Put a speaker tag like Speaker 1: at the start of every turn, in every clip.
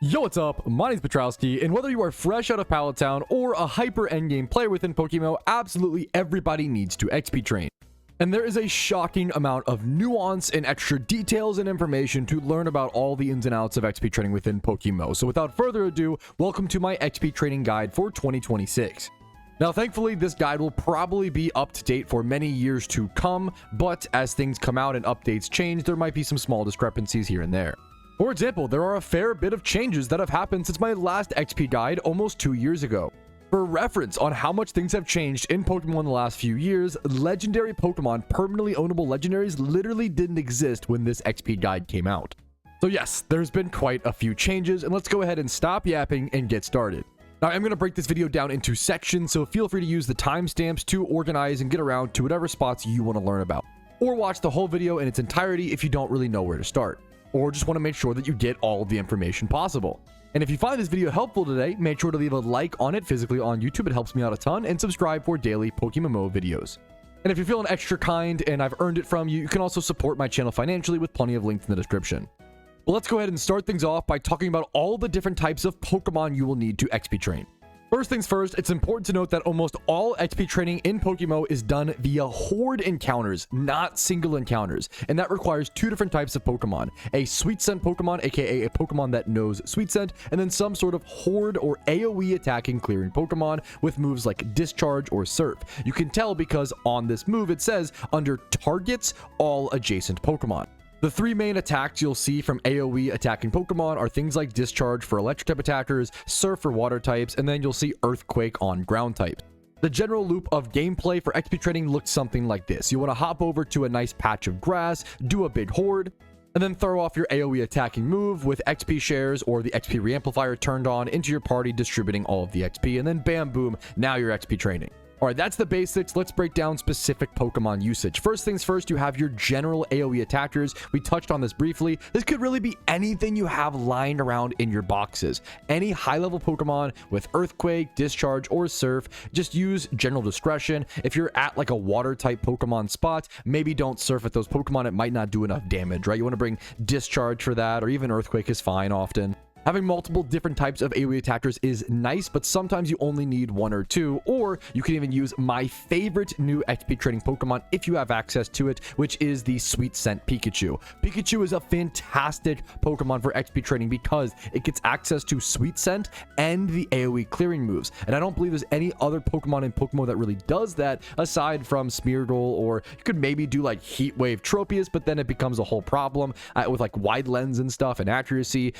Speaker 1: Yo, what's up? My name's Patrouski, and whether you are fresh out of Pallet Town or a hyper endgame player within PokeMMO, absolutely everybody needs to XP train. And there is a shocking amount of nuance and extra details and information to learn about all the ins and outs of XP training within PokeMMO. So without further ado, welcome to my XP training guide for 2026. Now, thankfully, this guide will probably be up to date for many years to come, but as things come out and updates change, there might be some small discrepancies here and there. For example, there are a fair bit of changes that have happened since my last XP guide almost 2 years ago. For reference on how much things have changed in Pokemon in the last few years, legendary Pokemon, permanently ownable legendaries, literally didn't exist when this XP guide came out. So yes, there's been quite a few changes, and let's go ahead and stop yapping and get started. Now, I'm going to break this video down into sections, so feel free to use the timestamps to organize and get around to whatever spots you want to learn about. Or watch the whole video in its entirety if you don't really know where to start, or just want to make sure that you get all of the information possible. And if you find this video helpful today, make sure to leave a like on it physically on YouTube. It helps me out a ton, and subscribe for daily PokeMMO videos. And if you're feeling extra kind and I've earned it from you, you can also support my channel financially with plenty of links in the description. Well, let's go ahead and start things off by talking about all the different types of Pokemon you will need to XP train. First things first, it's important to note that almost all XP training in PokeMMO is done via horde encounters, not single encounters. And that requires two different types of Pokemon. A Sweet Scent Pokemon, aka a Pokemon that knows Sweet Scent, and then some sort of horde or AoE attacking clearing Pokemon with moves like Discharge or Surf. You can tell because on this move it says under targets all adjacent Pokemon. The three main attacks you'll see from AoE attacking Pokemon are things like Discharge for electric type attackers, Surf for water types, and then you'll see Earthquake on ground types. The general loop of gameplay for XP training looks something like this. You want to hop over to a nice patch of grass, do a big horde, and then throw off your AoE attacking move with XP shares or the XP Reamplifier turned on into your party, distributing all of the XP, and then bam boom, now you're XP training. Alright, that's the basics. Let's break down specific Pokemon usage. First things first, you have your general AoE attackers. We touched on this briefly. This could really be anything you have lying around in your boxes. Any high-level Pokemon with Earthquake, Discharge, or Surf, just use general discretion. If you're at like a water-type Pokemon spot, maybe don't Surf at those Pokemon. It might not do enough damage, right? You want to bring Discharge for that, or even Earthquake is fine often. Having multiple different types of AoE attackers is nice, but sometimes you only need one or two, or you can even use my favorite new XP training Pokemon if you have access to it, which is the Sweet Scent Pikachu. Pikachu is a fantastic Pokemon for XP training because it gets access to Sweet Scent and the AoE clearing moves, and I don't believe there's any other Pokemon in PokeMMO that really does that aside from Smeargle, or you could maybe do like Heat Wave Tropius, but then it becomes a whole problem with like wide lens and stuff and accuracy.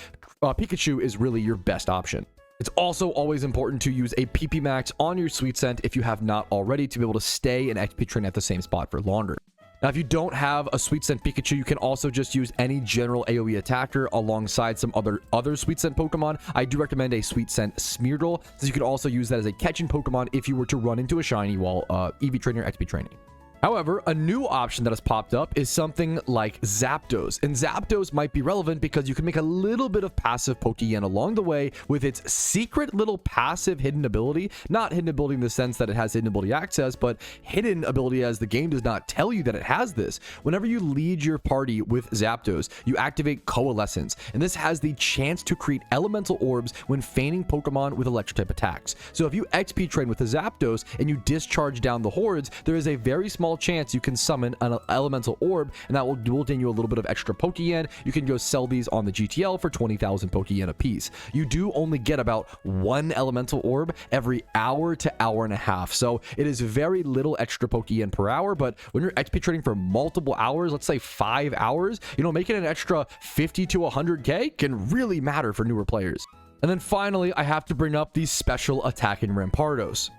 Speaker 1: Pikachu is really your best option. It's also always important to use a PP Max on your Sweet Scent if you have not already to be able to stay in XP train at the same spot for longer. Now, if you don't have a Sweet Scent Pikachu, you can also just use any general AoE attacker alongside some other Sweet Scent Pokemon. I do recommend a Sweet Scent Smeargle, so you could also use that as a catching Pokemon if you were to run into a shiny while EV training or XP training. However, a new option that has popped up is something like Zapdos, and Zapdos might be relevant because you can make a little bit of passive Pokeyen along the way with its secret little passive hidden ability. Not hidden ability in the sense that it has hidden ability access, but hidden ability as the game does not tell you that it has this. Whenever you lead your party with Zapdos, you activate Coalescence, and this has the chance to create elemental orbs when feigning Pokemon with electric type attacks. So if you XP train with a Zapdos and you discharge down the hordes, there is a very small chance you can summon an elemental orb, and that will gain you a little bit of extra Pokeyen. You can go sell these on the GTL for 20,000 Pokeyen a piece. You do only get about one elemental orb every hour to hour and a half, so it is very little extra Pokeyen per hour. But when you're XP training for multiple hours, let's say 5 hours, you know, making an extra 50 to 100k can really matter for newer players. And then finally, I have to bring up the special attacking Rampardos.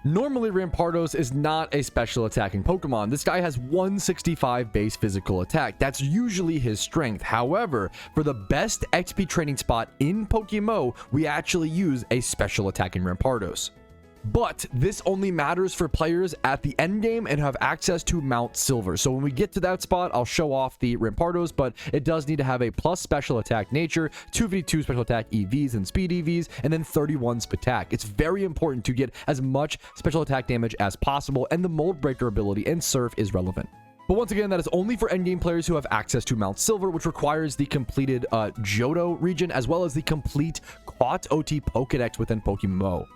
Speaker 1: Normally, Rampardos is not a special attacking Pokemon. This guy has 165 base physical attack. That's usually his strength. However, for the best XP training spot in PokeMMO, we actually use a special attacking Rampardos. But this only matters for players at the end game and have access to Mount Silver. So when we get to that spot, I'll show off the Rampardos, but it does need to have a plus special attack nature, 2v2 special attack EVs and speed EVs, and then 31 attack. It's very important to get as much special attack damage as possible, and the Mold Breaker ability and Surf is relevant. But once again, that is only for endgame players who have access to Mount Silver, which requires the completed Johto region, as well as the complete Quat OT Pokedex within PokeMMO.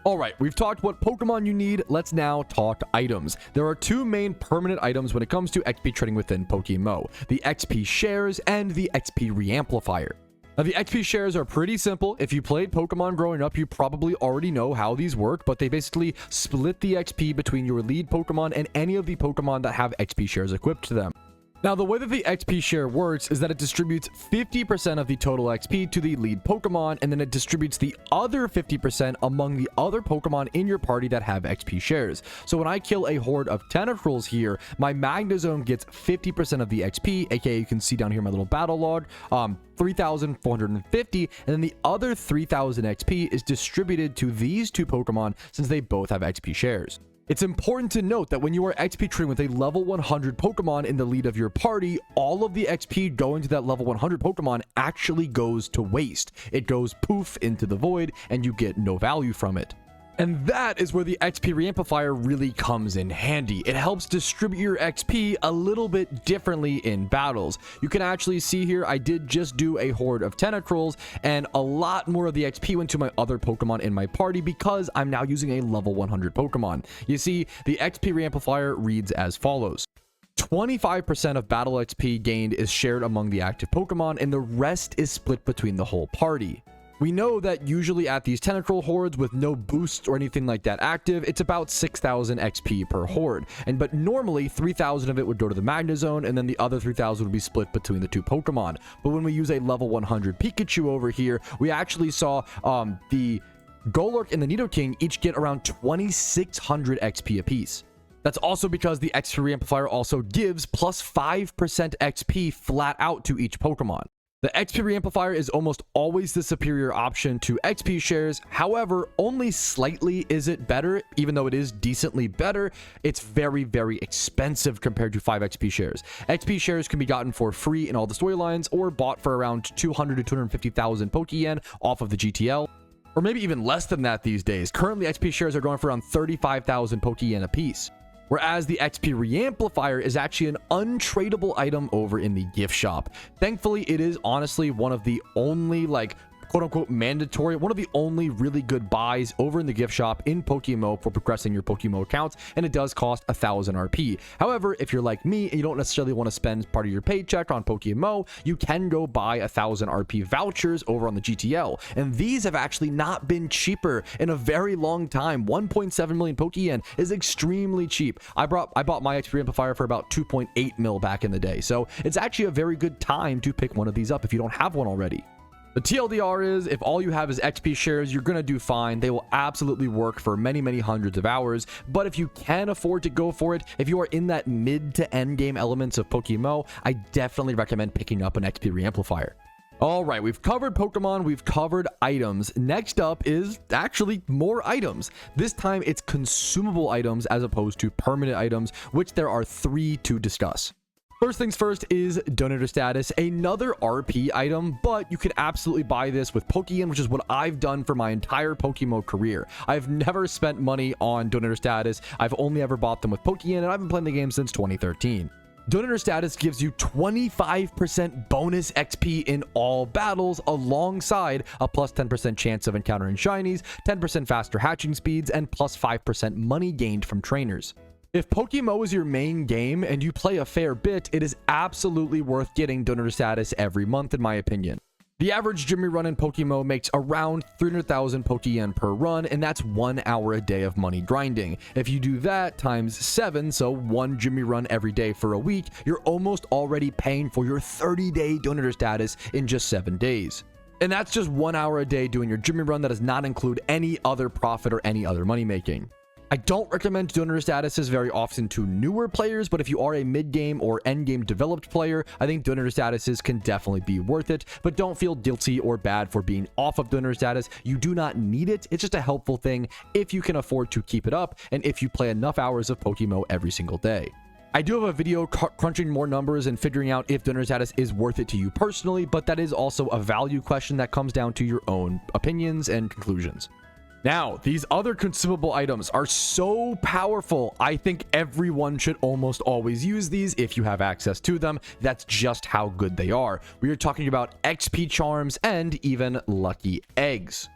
Speaker 1: Alright, we've talked what Pokemon you need, let's now talk items. There are two main permanent items when it comes to XP trading within PokeMMO, the XP shares and the XP Reamplifier. Now, the XP shares are pretty simple. If you played Pokemon growing up, you probably already know how these work, but they basically split the XP between your lead Pokemon and any of the Pokemon that have XP shares equipped to them. Now, the way that the XP share works is that it distributes 50% of the total XP to the lead Pokemon, and then it distributes the other 50% among the other Pokemon in your party that have XP shares. So when I kill a horde of Tentacruels here, my Magnezone gets 50% of the XP, aka you can see down here my little battle log, 3,450, and then the other 3,000 XP is distributed to these two Pokemon since they both have XP shares. It's important to note that when you are XP trading with a level 100 Pokemon in the lead of your party, all of the XP going to that level 100 Pokemon actually goes to waste. It goes poof into the void and you get no value from it. And that is where the XP Reamplifier really comes in handy. It helps distribute your XP a little bit differently in battles. You can actually see here, I did just do a horde of Tentacruels, and a lot more of the XP went to my other Pokemon in my party because I'm now using a level 100 Pokemon. You see, the XP Reamplifier reads as follows. 25% of battle XP gained is shared among the active Pokemon, and the rest is split between the whole party. We know that usually at these Tentacruel hordes with no boosts or anything like that active, it's about 6,000 XP per horde. But normally 3,000 of it would go to the Magnezone, and then the other 3,000 would be split between the two Pokemon. But when we use a level 100 Pikachu over here, we actually saw the Golurk and the Nidoking each get around 2,600 XP apiece. That's also because the XP Reamplifier also gives plus 5% XP flat out to each Pokemon. The XP Reamplifier is almost always the superior option to XP shares. However, only slightly is it better. Even though it is decently better, it's very, very expensive compared to 5 XP shares. XP shares can be gotten for free in all the storylines or bought for around 200 to 250,000 Pokeyen off of the GTL, or maybe even less than that these days. Currently, XP shares are going for around 35,000 Pokeyen a piece. Whereas the XP Reamplifier is actually an untradeable item over in the gift shop. Thankfully, it is honestly one of the only, like, quote-unquote mandatory, one of the only really good buys over in the gift shop in PokeMMO for progressing your PokeMMO accounts, and it does cost 1,000 RP. However, if you're like me and you don't necessarily want to spend part of your paycheck on PokeMMO, you can go buy 1,000 RP vouchers over on the GTL, and these have actually not been cheaper in a very long time. 1.7 million Pokeyen is extremely cheap. I bought my XP Amplifier for about 2.8 mil back in the day, so it's actually a very good time to pick one of these up if you don't have one already. The TLDR is, if all you have is XP shares, you're going to do fine. They will absolutely work for many, many hundreds of hours. But if you can afford to go for it, if you are in that mid to end game elements of PokeMMO, I definitely recommend picking up an XP Reamplifier. All right, we've covered Pokemon, we've covered items. Next up is actually more items. This time it's consumable items as opposed to permanent items, which there are 3 to discuss. First things first is donator status, another RP item, but you can absolutely buy this with Pokeyen, which is what I've done for my entire PokeMMO career. I've never spent money on donator status. I've only ever bought them with Pokeyen, and I've been playing the game since 2013. Donator status gives you 25% bonus XP in all battles, alongside a plus 10% chance of encountering shinies, 10% faster hatching speeds, and plus 5% money gained from trainers. If PokeMMO is your main game and you play a fair bit, it is absolutely worth getting donator status every month, in my opinion. The average Jimmy run in PokeMMO makes around 300,000 Pokeyen per run, and that's 1 hour a day of money grinding. If you do that times 7, so 1 Jimmy run every day for a week, you're almost already paying for your 30-day donator status in just 7 days. And that's just 1 hour a day doing your Jimmy run. That does not include any other profit or any other money making. I don't recommend donator statuses very often to newer players, but if you are a mid-game or end-game developed player, I think donator statuses can definitely be worth it. But don't feel guilty or bad for being off of donator status. You do not need it. It's just a helpful thing if you can afford to keep it up and if you play enough hours of PokeMMO every single day. I do have a video crunching more numbers and figuring out if donator status is worth it to you personally, but that is also a value question that comes down to your own opinions and conclusions. Now, these other consumable items are so powerful. I think everyone should almost always use these if you have access to them. That's just how good they are. We are talking about XP charms and even lucky eggs.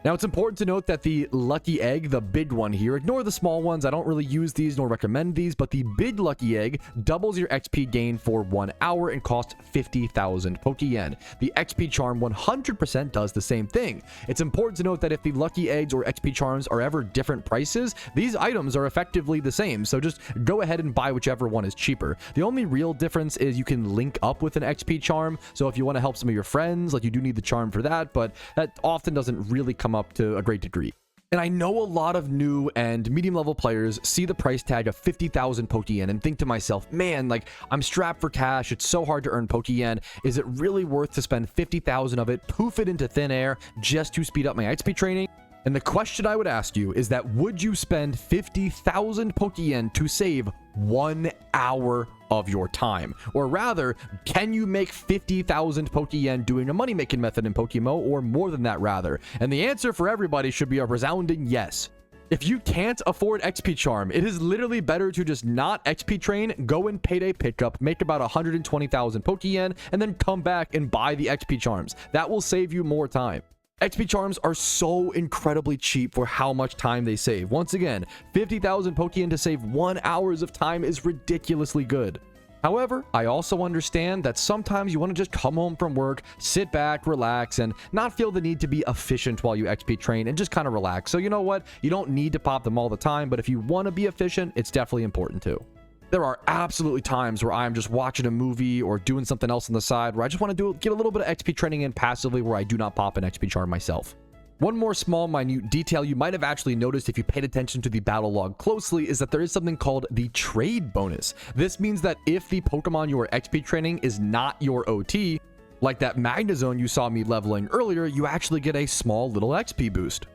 Speaker 1: Now, it's important to note that the lucky egg, the big one here, ignore the small ones. I don't really use these nor recommend these, but the big lucky egg doubles your XP gain for 1 hour and costs 50,000 Pokeyen. The XP charm 100% does the same thing. It's important to note that if the lucky eggs or XP charms are ever different prices, these items are effectively the same. So just go ahead and buy whichever one is cheaper. The only real difference is you can link up with an XP charm. So if you want to help some of your friends, like you do need the charm for that, but that often doesn't really come up to a great degree. And I know a lot of new and medium level players see the price tag of 50,000 Pokeyen and think to myself, man, like I'm strapped for cash. It's so hard to earn Pokeyen. Is it really worth to spend 50,000 of it, poof it into thin air just to speed up my XP training? And the question I would ask you is that would you spend 50,000 Pokeyen to save 1 hour of your time? Or rather, can you make 50,000 Pokeyen doing a money-making method in PokeMMO, or more than that rather? And the answer for everybody should be a resounding yes. If you can't afford XP charm, it is literally better to just not XP train, go in payday pickup, make about 120,000 Pokeyen, and then come back and buy the XP charms. That will save you more time. XP charms are so incredibly cheap for how much time they save. Once again, 50,000 Pokeyen to save 1 hour of time is ridiculously good. However, I also understand that sometimes you want to just come home from work, sit back, relax, and not feel the need to be efficient while you XP train and just kind of relax. So you know what? You don't need to pop them all the time, but if you want to be efficient, it's definitely important too. There are absolutely times where I'm just watching a movie or doing something else on the side where I just want to get a little bit of XP training in passively where I do not pop an XP charm myself. One more small minute detail you might have actually noticed if you paid attention to the battle log closely is that there is something called the trade bonus. This means that if the Pokemon you are XP training is not your OT, like that Magnezone you saw me leveling earlier, you actually get a small little XP boost.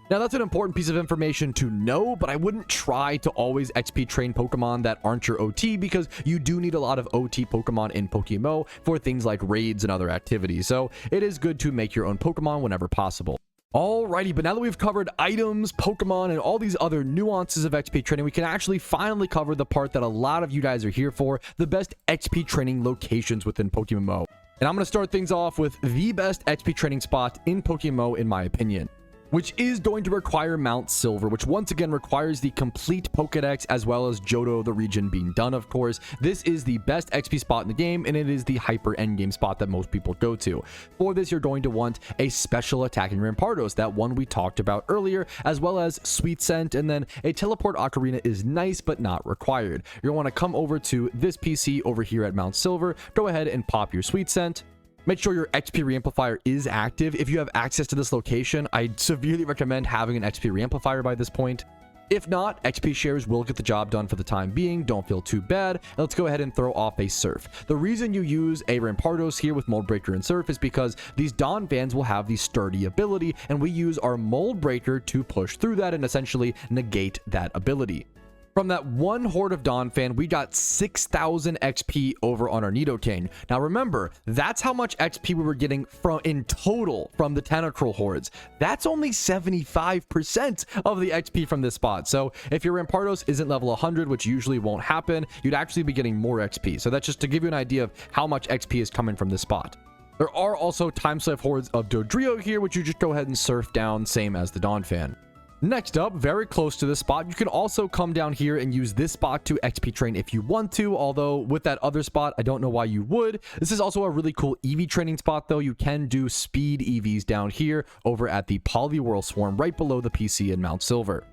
Speaker 1: Now, that's an important piece of information to know, but I wouldn't try to always XP train Pokemon that aren't your OT because you do need a lot of OT Pokemon in PokeMMO for things like raids and other activities. So it is good to make your own Pokemon whenever possible. Alrighty, but now that we've covered items, Pokemon, and all these other nuances of XP training, we can actually finally cover the part that a lot of you guys are here for, the best XP training locations within PokeMMO. And I'm going to start things off with the best XP training spot in PokeMMO in my opinion, which is going to require Mount Silver, which once again requires the complete Pokedex as well as Johto, the region being done, of course. This is the best XP spot in the game, and it is the hyper endgame spot that most people go to. For this, you're going to want a special attacking Rampardos, that one we talked about earlier, as well as Sweet Scent, and then a teleport ocarina is nice but not required. You're going to want to come over to this PC over here at Mount Silver, go ahead and pop your Sweet Scent. Make sure your XP Reamplifier is active. If you have access to this location, I severely recommend having an XP Reamplifier by this point. If not, XP shares will get the job done for the time being. Don't feel too bad. Let's go ahead and throw off a Surf. The reason you use a Rampardos here with Mold Breaker and Surf is because these Dawn fans will have the sturdy ability, and we use our Mold Breaker to push through that and essentially negate that ability. From that one Horde of Dawn fan, we got 6,000 XP over on our Nidoking. Now remember, that's how much XP we were getting in total from the Tentacruel Hordes. That's only 75% of the XP from this spot. So if your Rampardos isn't level 100, which usually won't happen, you'd actually be getting more XP. So that's just to give you an idea of how much XP is coming from this spot. There are also Time Slave Hordes of Dodrio here, which you just go ahead and surf down, same as the Dawn fan. Next up, very close to this spot, you can also come down here and use this spot to XP train if you want to, although with that other spot, I don't know why you would. This is also a really cool EV training spot though. You can do speed EVs down here over at the Poliwhirl Swarm right below the PC in Mount Silver.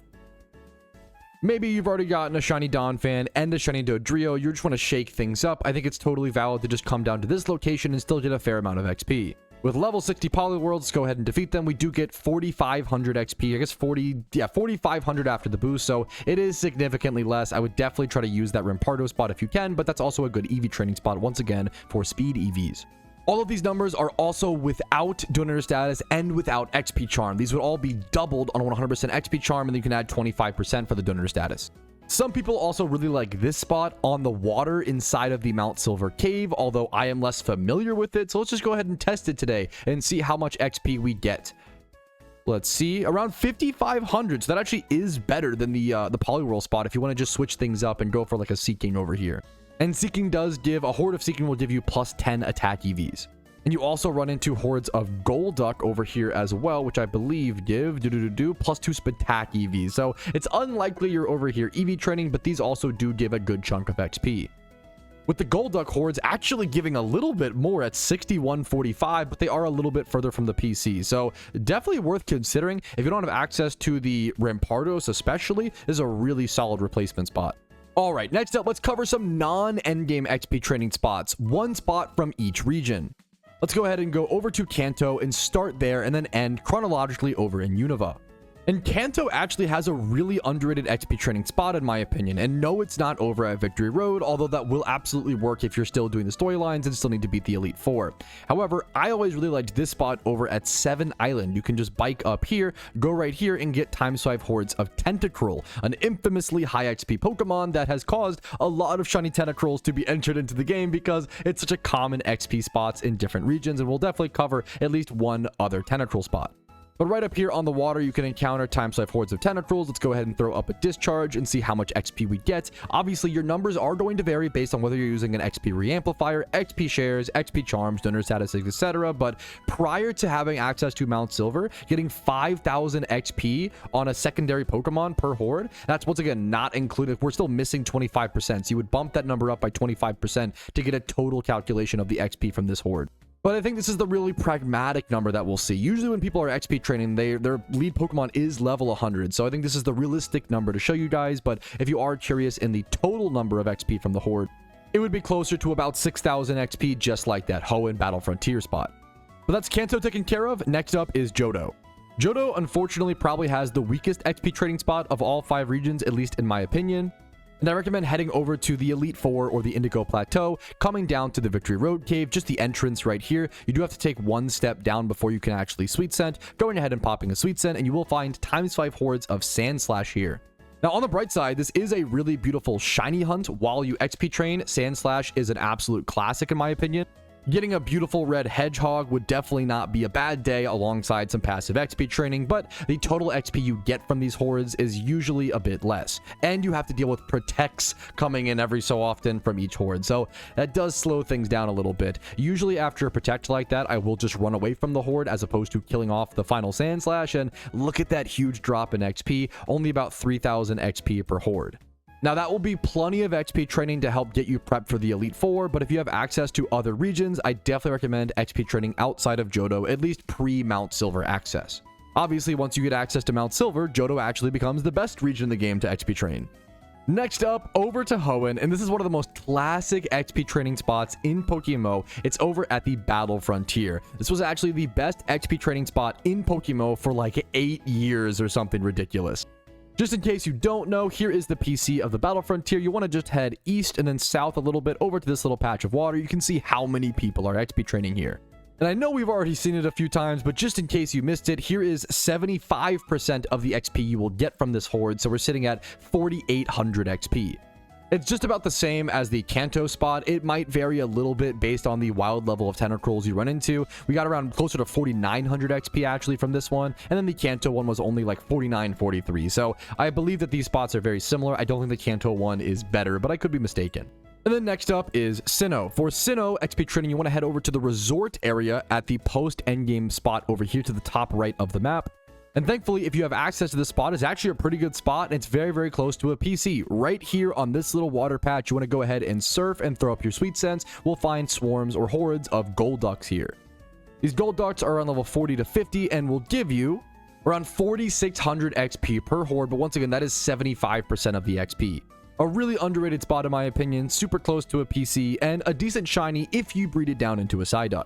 Speaker 1: Maybe you've already gotten a shiny Dawn fan and a shiny Dodrio, you just want to shake things up. I think it's totally valid to just come down to this location and still get a fair amount of XP. With level 60 Poliwhirls, go ahead and defeat them. We do get 4,500 XP. I guess 4,500 after the boost, so it is significantly less. I would definitely try to use that Rampardo spot if you can, but that's also a good EV training spot, once again, for speed EVs. All of these numbers are also without Donator status and without XP charm. These would all be doubled on 100% XP charm, and then you can add 25% for the Donator status. Some people also really like this spot on the water inside of the Mount Silver Cave, although I am less familiar with it, so let's just go ahead and test it today and see how much XP we get. Let's see, around 5,500. So that actually is better than the Poliwhirl spot if you want to just switch things up and go for like a Seeking over here. And Seeking does give, a Horde of Seeking will give you plus 10 attack EVs. And you also run into hordes of Golduck over here as well, which I believe give plus 2 Spatak EVs. So it's unlikely you're over here EV training, but these also do give a good chunk of XP. With the Golduck hordes actually giving a little bit more at 6145, but they are a little bit further from the PC. So definitely worth considering. If you don't have access to the Rampardos especially, this is a really solid replacement spot. All right, next up, let's cover some non-endgame XP training spots. One spot from each region. Let's go ahead and go over to Kanto and start there and then end chronologically over in Unova. And Kanto actually has a really underrated XP training spot in my opinion. And no, it's not over at Victory Road, although that will absolutely work if you're still doing the storylines and still need to beat the Elite Four. However, I always really liked this spot over at 7 Island. You can just bike up here, go right here, and get ×5 hordes of Tentacruel, an infamously high XP Pokemon that has caused a lot of shiny Tentacruels to be entered into the game because it's such a common XP spots in different regions, and we'll definitely cover at least one other Tentacruel spot. But right up here on the water, you can encounter ×5 hordes of Tentacruels. Let's go ahead and throw up a Discharge and see how much XP we get. Obviously, your numbers are going to vary based on whether you're using an XP Reamplifier, XP Shares, XP Charms, Donor Statistics, etc. But prior to having access to Mount Silver, getting 5,000 XP on a secondary Pokemon per horde, that's once again not included. We're still missing 25%. So you would bump that number up by 25% to get a total calculation of the XP from this horde. But I think this is the really pragmatic number that we'll see. Usually when people are XP training, their lead Pokemon is level 100. So I think this is the realistic number to show you guys. But if you are curious in the total number of XP from the Horde, it would be closer to about 6,000 XP, just like that Hoenn Battle Frontier spot. But that's Kanto taken care of. Next up is Johto. Johto, unfortunately, probably has the weakest XP training spot of all 5 regions, at least in my opinion. And I recommend heading over to the Elite Four or the Indigo Plateau, coming down to the Victory Road Cave, just the entrance right here. You do have to take one step down before you can actually Sweet Scent. Going ahead and popping a Sweet Scent, and you will find ×5 hordes of Sandslash here. Now, on the bright side, this is a really beautiful shiny hunt while you XP train. Sandslash is an absolute classic in my opinion. Getting a beautiful red Hedgehog would definitely not be a bad day alongside some passive XP training, but the total XP you get from these hordes is usually a bit less. And you have to deal with Protects coming in every so often from each horde, so that does slow things down a little bit. Usually after a Protect like that, I will just run away from the horde as opposed to killing off the final Sandslash, and look at that huge drop in XP, only about 3,000 XP per horde. Now, that will be plenty of XP training to help get you prepped for the Elite Four, but if you have access to other regions, I definitely recommend XP training outside of Johto, at least pre-Mount Silver access. Obviously, once you get access to Mount Silver, Johto actually becomes the best region in the game to XP train. Next up, over to Hoenn, and this is one of the most classic XP training spots in PokeMMO. It's over at the Battle Frontier. This was actually the best XP training spot in PokeMMO for like 8 years or something ridiculous. Just in case you don't know, here is the PC of the Battle Frontier. You want to just head east and then south a little bit over to this little patch of water. You can see how many people are XP training here. And I know we've already seen it a few times, but just in case you missed it, here is 75% of the XP you will get from this horde. So we're sitting at 4,800 XP. It's just about the same as the Kanto spot. It might vary a little bit based on the wild level of Tentacruels you run into. We got around closer to 4,900 XP actually from this one, and then the Kanto one was only like 4943. So I believe that these spots are very similar. I don't think the Kanto one is better, but I could be mistaken. And then next up is Sinnoh. For Sinnoh XP training, you want to head over to the resort area at the post-endgame spot over here to the top right of the map. And thankfully, if you have access to this spot, it's actually a pretty good spot, and it's very, very close to a PC. Right here on this little water patch, you want to go ahead and surf and throw up your Sweet Scents. We'll find swarms or hordes of Golducks here. These Golducks are on level 40 to 50 and will give you around 4,600 XP per horde, but once again, that is 75% of the XP. A really underrated spot in my opinion, super close to a PC, and a decent shiny if you breed it down into a Psyduck.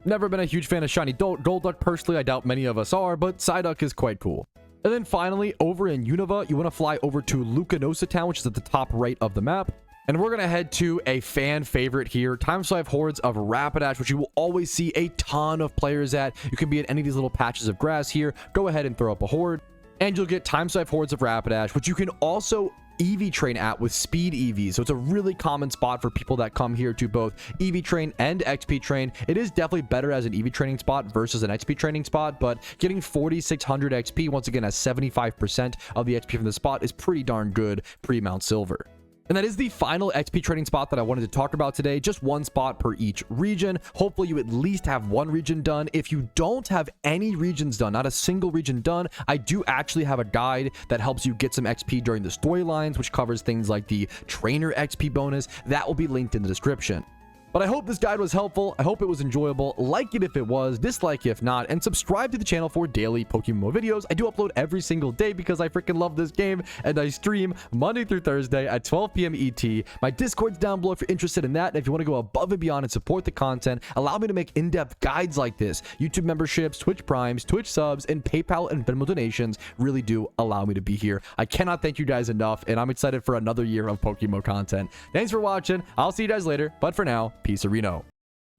Speaker 1: Never been a huge fan of shiny Golduck personally. I doubt many of us are, but Psyduck is quite cool. And then finally, over in Unova, you want to fly over to Lucanosa Town, which is at the top right of the map. And we're going to head to a fan favorite here, ×5 hordes of Rapidash, which you will always see a ton of players at. You can be at any of these little patches of grass here. Go ahead and throw up a horde, and you'll get ×5 hordes of Rapidash, which you can also EV train at with speed EV. So it's a really common spot for people that come here to both EV train and XP train. It is definitely better as an EV training spot versus an XP training spot, but getting 4,600 XP, once again, as 75% of the XP from the spot is pretty darn good pre-Mount Silver. And that is the final XP training spot that I wanted to talk about today. Just one spot per each region. Hopefully you at least have one region done. If you don't have any regions done, not a single region done, I do actually have a guide that helps you get some XP during the storylines, which covers things like the trainer XP bonus. That will be linked in the description. But I hope this guide was helpful. I hope it was enjoyable. Like it if it was, dislike if not, and subscribe to the channel for daily PokeMMO videos. I do upload every single day because I freaking love this game, and I stream Monday through Thursday at 12 p.m. ET. My Discord's down below if you're interested in that, and if you want to go above and beyond and support the content, allow me to make in-depth guides like this. YouTube memberships, Twitch Primes, Twitch subs, and PayPal and Venmo donations really do allow me to be here. I cannot thank you guys enough, and I'm excited for another year of PokeMMO content. Thanks for watching. I'll see you guys later, but for now, peace, Reno.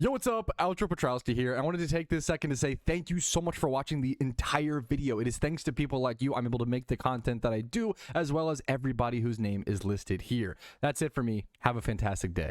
Speaker 1: Yo, what's up? Outro Patrouski here. I wanted to take this second to say thank you so much for watching the entire video. It is thanks to people like you I'm able to make the content that I do, as well as everybody whose name is listed here. That's it for me. Have a fantastic day.